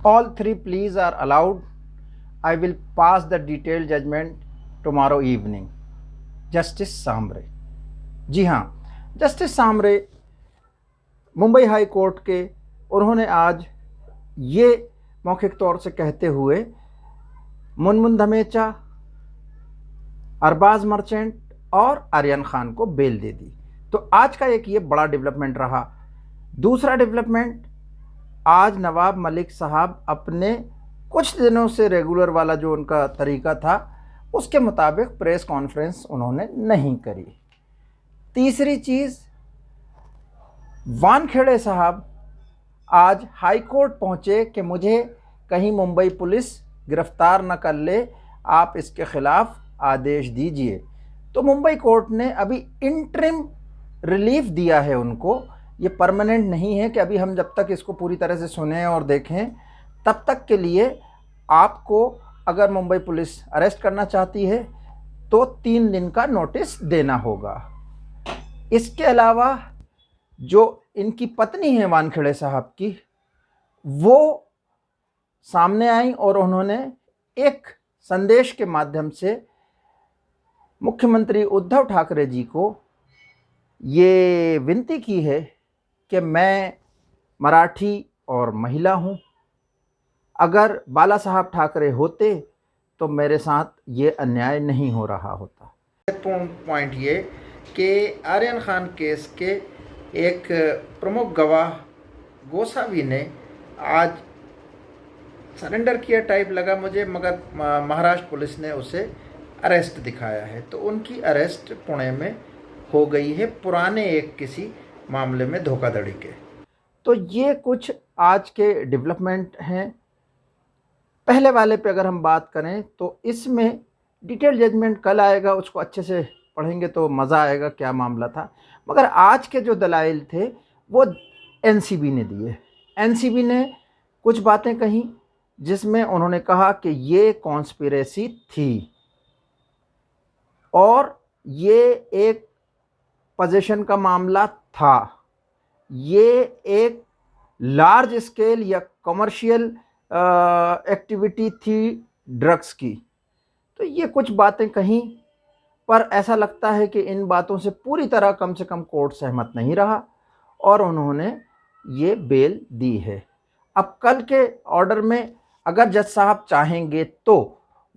All three pleas are allowed. I will pass the detailed judgment tomorrow evening. Justice Sambre. जी हाँ, justice Sambre Mumbai high court के, उन्होंने आज ये मौखिक तौर से कहते हुए मुनमुन धमेचा, अरबाज मर्चेंट और आर्यन खान को बेल दे दी। तो आज का एक ये बड़ा डेवलपमेंट रहा। दूसरा डेवलपमेंट, आज नवाब मलिक साहब अपने कुछ दिनों से रेगुलर वाला जो उनका तरीका था उसके मुताबिक प्रेस कॉन्फ्रेंस उन्होंने नहीं करी। तीसरी चीज़, वानखेड़े साहब आज हाई कोर्ट पहुँचे कि मुझे कहीं मुंबई पुलिस गिरफ्तार न कर ले, आप इसके ख़िलाफ़ आदेश दीजिए। तो मुंबई कोर्ट ने अभी इंटरिम रिलीफ दिया है उनको, ये परमानेंट नहीं है कि अभी हम जब तक इसको पूरी तरह से सुने और देखें तब तक के लिए आपको अगर मुंबई पुलिस अरेस्ट करना चाहती है तो 3 दिन का नोटिस देना होगा। इसके अलावा जो इनकी पत्नी है वानखेड़े साहब की, वो सामने आई और उन्होंने एक संदेश के माध्यम से मुख्यमंत्री उद्धव ठाकरे जी को ये विनती की है कि मैं मराठी और महिला हूँ, अगर बाला साहब ठाकरे होते तो मेरे साथ ये अन्याय नहीं हो रहा होता। महत्वपूर्ण पॉइंट ये कि आर्यन खान केस के एक प्रमुख गवाह गोसावी ने आज सरेंडर किया टाइप लगा मुझे, मगर महाराष्ट्र पुलिस ने उसे अरेस्ट दिखाया है। तो उनकी अरेस्ट पुणे में हो गई है पुराने एक किसी मामले में धोखाधड़ी के। तो ये कुछ आज के डेवलपमेंट हैं। पहले वाले पे अगर हम बात करें तो इसमें डिटेल जजमेंट कल आएगा, उसको अच्छे से पढ़ेंगे तो मज़ा आएगा क्या मामला था। मगर आज के जो दलाइल थे वो एनसीबी ने दिए। एनसीबी ने कुछ बातें कहीं जिसमें उन्होंने कहा कि ये कॉन्स्पिरेसी थी और ये एक पोजीशन का मामला था, ये एक लार्ज स्केल या कमर्शियल एक्टिविटी थी ड्रग्स की। तो ये कुछ बातें कहीं, पर ऐसा लगता है कि इन बातों से पूरी तरह कम से कम कोर्ट सहमत नहीं रहा और उन्होंने ये बेल दी है। अब कल के ऑर्डर में अगर जज साहब चाहेंगे तो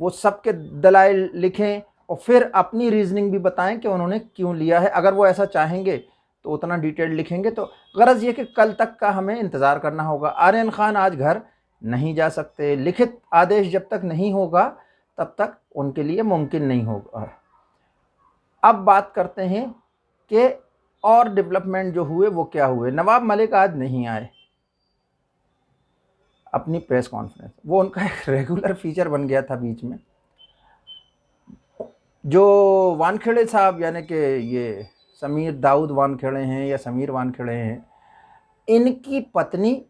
वो सबके दलाइल लिखें और फिर अपनी रीजनिंग भी बताएं कि उन्होंने क्यों लिया है। अगर वो ऐसा चाहेंगे तो उतना डिटेल लिखेंगे। तो गरज ये कि कल तक का हमें इंतज़ार करना होगा। आर्यन खान आज घर नहीं जा सकते, लिखित आदेश जब तक नहीं होगा तब तक उनके लिए मुमकिन नहीं होगा। अब बात करते हैं कि और डेवलपमेंट जो हुए वो क्या हुए। नवाब मलिक आज नहीं आए अपनी प्रेस कॉन्फ्रेंस, वो उनका एक रेगुलर फीचर बन गया था बीच में। जो वानखेड़े साहब यानी कि ये समीर दाऊद वानखेड़े हैं या समीर वानखेड़े हैं, इनकी पत्नी,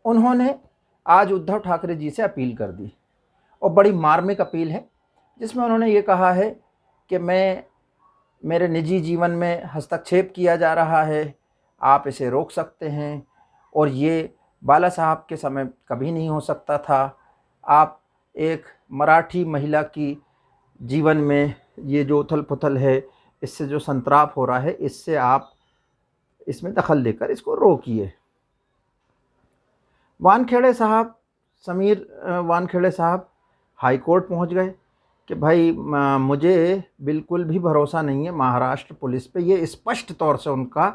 उन्होंने आज उद्धव ठाकरे जी से अपील कर दी और बड़ी मार्मिक अपील है जिसमें उन्होंने ये कहा है कि मेरे निजी जीवन में हस्तक्षेप किया जा रहा है, आप इसे रोक सकते हैं और ये बाला साहब के समय कभी नहीं हो सकता था। आप एक मराठी महिला की जीवन में ये जो उथल पुथल है, इससे जो संतराप हो रहा है, इससे आप इसमें दखल देकर इसको रोकिए। वानखेड़े साहब, समीर वानखेड़े साहब हाई कोर्ट पहुंच गए कि भाई मुझे बिल्कुल भी भरोसा नहीं है महाराष्ट्र पुलिस पे। ये स्पष्ट तौर से उनका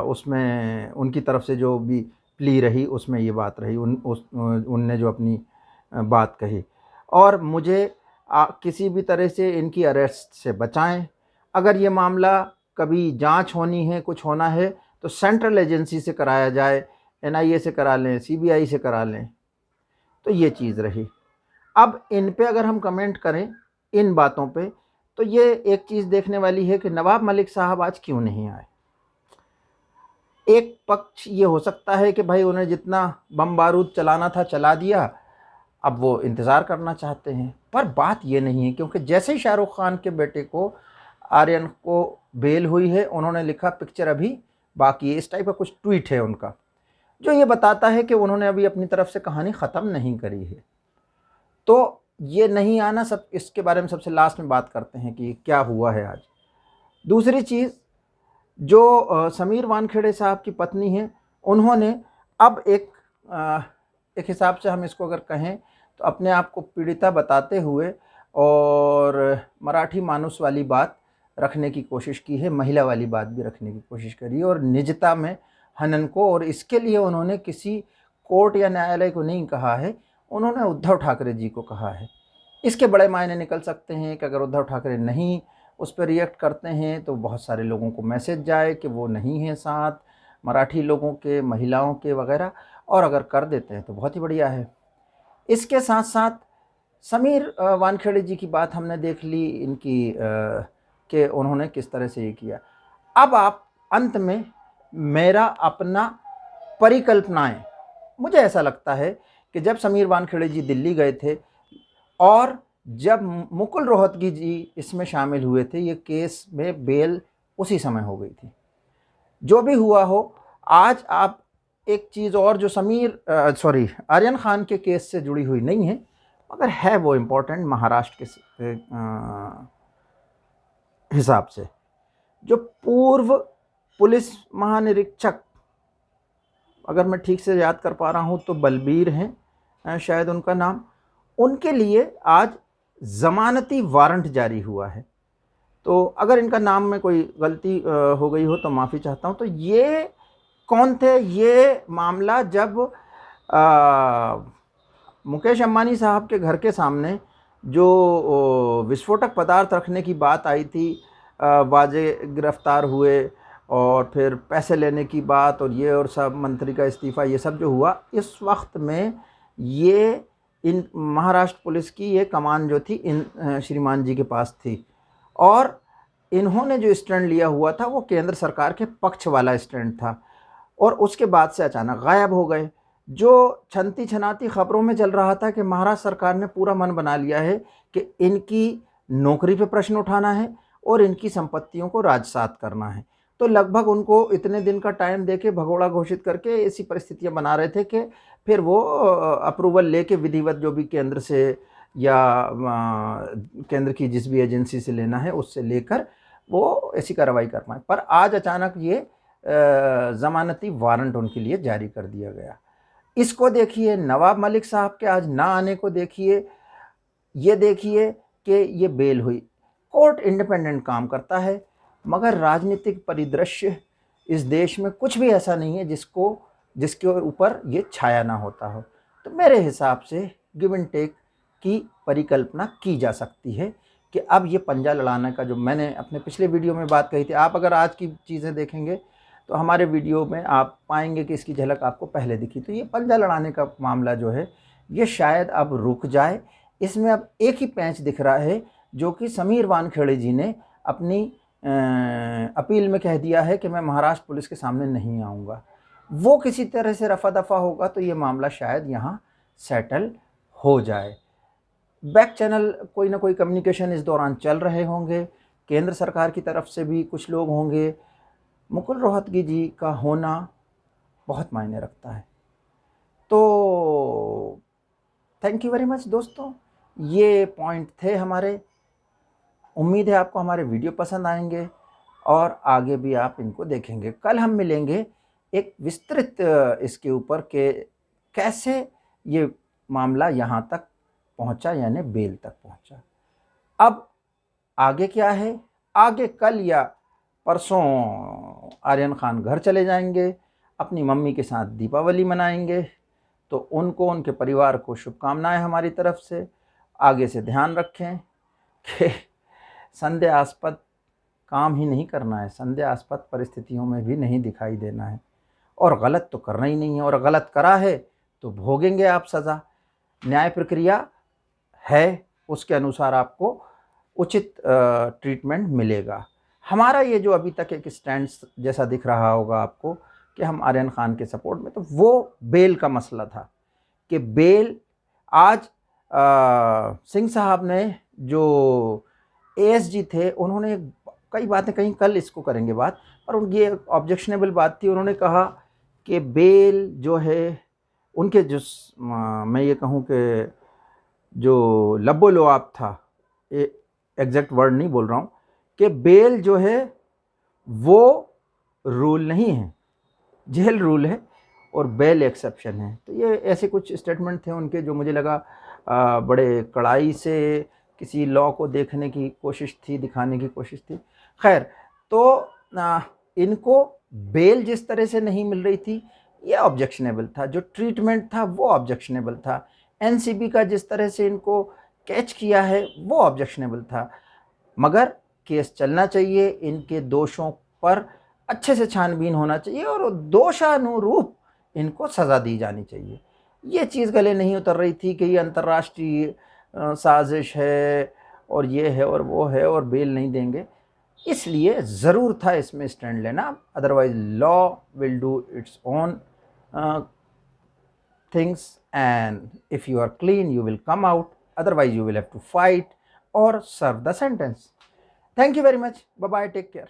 उसमें उनकी तरफ से जो भी प्ली रही उसमें ये बात रही, उनने जो अपनी बात कही, और मुझे किसी भी तरह से इनकी अरेस्ट से बचाएं। अगर ये मामला कभी जांच होनी है, कुछ होना है तो सेंट्रल एजेंसी से कराया जाए, एनआईए से करा लें, सीबीआई से करा लें। तो ये चीज़ रही। अब इन पे अगर हम कमेंट करें इन बातों पे तो ये एक चीज़ देखने वाली है कि नवाब मलिक साहब आज क्यों नहीं आए। एक पक्ष ये हो सकता है कि भाई उन्हें जितना बम बारूद चलाना था चला दिया, अब वो इंतज़ार करना चाहते हैं। पर बात ये नहीं है, क्योंकि जैसे ही शाहरुख खान के बेटे को, आर्यन को बेल हुई है, उन्होंने लिखा पिक्चर अभी बाकी है, इस टाइप का कुछ ट्वीट है उनका। जो ये बताता है कि उन्होंने अभी अपनी तरफ से कहानी ख़त्म नहीं करी है। तो ये नहीं आना, सब इसके बारे में सबसे लास्ट में बात करते हैं कि क्या हुआ है आज। दूसरी चीज़, जो समीर वानखेड़े साहब की पत्नी है, उन्होंने अब एक हिसाब से हम इसको अगर कहें तो अपने आप को पीड़िता बताते हुए और मराठी मानुस वाली बात रखने की कोशिश की है, महिला वाली बात भी रखने की कोशिश करी है, और निजता में हनन को, और इसके लिए उन्होंने किसी कोर्ट या न्यायालय को नहीं कहा है, उन्होंने उद्धव ठाकरे जी को कहा है। इसके बड़े मायने निकल सकते हैं कि अगर उद्धव ठाकरे नहीं उस पर रिएक्ट करते हैं तो बहुत सारे लोगों को मैसेज जाए कि वो नहीं है साथ, मराठी लोगों के, महिलाओं के वगैरह, और अगर कर देते हैं तो बहुत ही बढ़िया है। इसके साथ साथ समीर वानखेड़े जी की बात हमने देख ली, इनकी कि उन्होंने किस तरह से ये किया। अब आप अंत में मेरा अपना परिकल्पनाएं, मुझे ऐसा लगता है कि जब समीर वानखेड़े जी दिल्ली गए थे और जब मुकुल रोहतगी जी इसमें शामिल हुए थे, ये केस में बेल उसी समय हो गई थी। जो भी हुआ हो, आज आप एक चीज़ और जो आर्यन खान के केस से जुड़ी हुई नहीं है, मगर है वो इम्पोर्टेंट महाराष्ट्र के हिसाब से, जो पूर्व पुलिस महानिरीक्षक, अगर मैं ठीक से याद कर पा रहा हूँ तो बलबीर हैं शायद उनका नाम, उनके लिए आज ज़मानती वारंट जारी हुआ है। तो अगर इनका नाम में कोई गलती हो गई हो तो माफ़ी चाहता हूँ। तो ये कौन थे? ये मामला जब मुकेश अंबानी साहब के घर के सामने जो विस्फोटक पदार्थ रखने की बात आई थी, वाजे गिरफ्तार हुए और फिर पैसे लेने की बात और ये और सब, मंत्री का इस्तीफ़ा, ये सब जो हुआ, इस वक्त में ये इन महाराष्ट्र पुलिस की ये कमान जो थी इन श्रीमान जी के पास थी, और इन्होंने जो स्टैंड लिया हुआ था वो केंद्र सरकार के पक्ष वाला स्टैंड था, और उसके बाद से अचानक गायब हो गए। जो छनती छनाती खबरों में चल रहा था कि महाराष्ट्र सरकार ने पूरा मन बना लिया है कि इनकी नौकरी पे प्रश्न उठाना है और इनकी संपत्तियों को राजसात करना है, तो लगभग उनको इतने दिन का टाइम देके भगोड़ा घोषित करके ऐसी परिस्थितियां बना रहे थे कि फिर वो अप्रूवल लेके विधिवत जो भी केंद्र से या केंद्र की जिस भी एजेंसी से लेना है उससे लेकर वो ऐसी कार्रवाई कर पाए। पर आज अचानक ये ज़मानती वारंट उनके लिए जारी कर दिया गया। इसको देखिए, नवाब मलिक साहब के आज ना आने को देखिए, ये देखिए कि ये बेल हुई। कोर्ट इंडिपेंडेंट काम करता है, मगर राजनीतिक परिदृश्य इस देश में कुछ भी ऐसा नहीं है जिसके ऊपर ये छाया ना होता हो। तो मेरे हिसाब से गिव एंड टेक की परिकल्पना की जा सकती है कि अब ये पंजा लड़ाने का, जो मैंने अपने पिछले वीडियो में बात कही थी, आप अगर आज की चीज़ें देखेंगे तो हमारे वीडियो में आप पाएंगे कि इसकी झलक आपको पहले दिखी। तो ये पंजा लड़ाने का मामला जो है ये शायद अब रुक जाए। इसमें अब एक ही पैंच दिख रहा है, जो कि समीर वानखेड़े जी ने अपनी अपील में कह दिया है कि मैं महाराष्ट्र पुलिस के सामने नहीं आऊँगा। वो किसी तरह से रफा दफा होगा तो ये मामला शायद यहाँ सेटल हो जाए। बैक चैनल कोई ना कोई कम्युनिकेशन इस दौरान चल रहे होंगे, केंद्र सरकार की तरफ से भी कुछ लोग होंगे। मुकुल रोहतगी जी का होना बहुत मायने रखता है। तो थैंक यू वेरी मच दोस्तों, ये पॉइंट थे हमारे। उम्मीद है आपको हमारे वीडियो पसंद आएंगे और आगे भी आप इनको देखेंगे। कल हम मिलेंगे एक विस्तृत इसके ऊपर के कैसे ये मामला यहाँ तक पहुँचा, यानी बेल तक पहुँचा। अब आगे क्या है? आगे कल या परसों आर्यन खान घर चले जाएंगे, अपनी मम्मी के साथ दीपावली मनाएंगे। तो उनको, उनके परिवार को शुभकामनाएं हमारी तरफ से। आगे से ध्यान रखें कि संदेहास्पद काम ही नहीं करना है, संदेहास्पद परिस्थितियों में भी नहीं दिखाई देना है, और गलत तो करना ही नहीं है, और गलत करा है तो भोगेंगे आप सज़ा। न्याय प्रक्रिया है, उसके अनुसार आपको उचित ट्रीटमेंट मिलेगा। हमारा ये जो अभी तक एक स्टैंड जैसा दिख रहा होगा आपको कि हम आर्यन खान के सपोर्ट में, तो वो बेल का मसला था कि बेल आज सिंह साहब ने, जो एएसजी थे, उन्होंने कई बातें कहीं, कल इसको करेंगे बात, पर उनकी एक ऑब्जेक्शनेबल बात थी। उन्होंने कहा कि बेल जो है उनके जो मैं ये कहूँ कि जो लबो लुआब था, एग्जैक्ट वर्ड नहीं बोल रहा हूँ, कि बेल जो है वो रूल नहीं है, जेल रूल है और बेल एक्सेप्शन है। तो ये ऐसे कुछ स्टेटमेंट थे उनके जो मुझे लगा बड़े कड़ाई से किसी लॉ को देखने की कोशिश थी, दिखाने की कोशिश थी। खैर, तो इनको बेल जिस तरह से नहीं मिल रही थी ये ऑब्जेक्शनेबल था, जो ट्रीटमेंट था वो ऑब्जेक्शनेबल था, एनसीबी का जिस तरह से इनको कैच किया है वो ऑब्जेक्शनेबल था। मगर केस चलना चाहिए, इनके दोषों पर अच्छे से छानबीन होना चाहिए और दोषानुरूप इनको सज़ा दी जानी चाहिए। ये चीज़ गले नहीं उतर रही थी कि ये अंतर्राष्ट्रीय साजिश है और ये है और वो है और बेल नहीं देंगे, इसलिए ज़रूर था इसमें स्टैंड लेना। Otherwise law will do its own things, and if you are clean you will come out, otherwise you will have to fight or serve the sentence. Thank you very much. Bye bye, take care.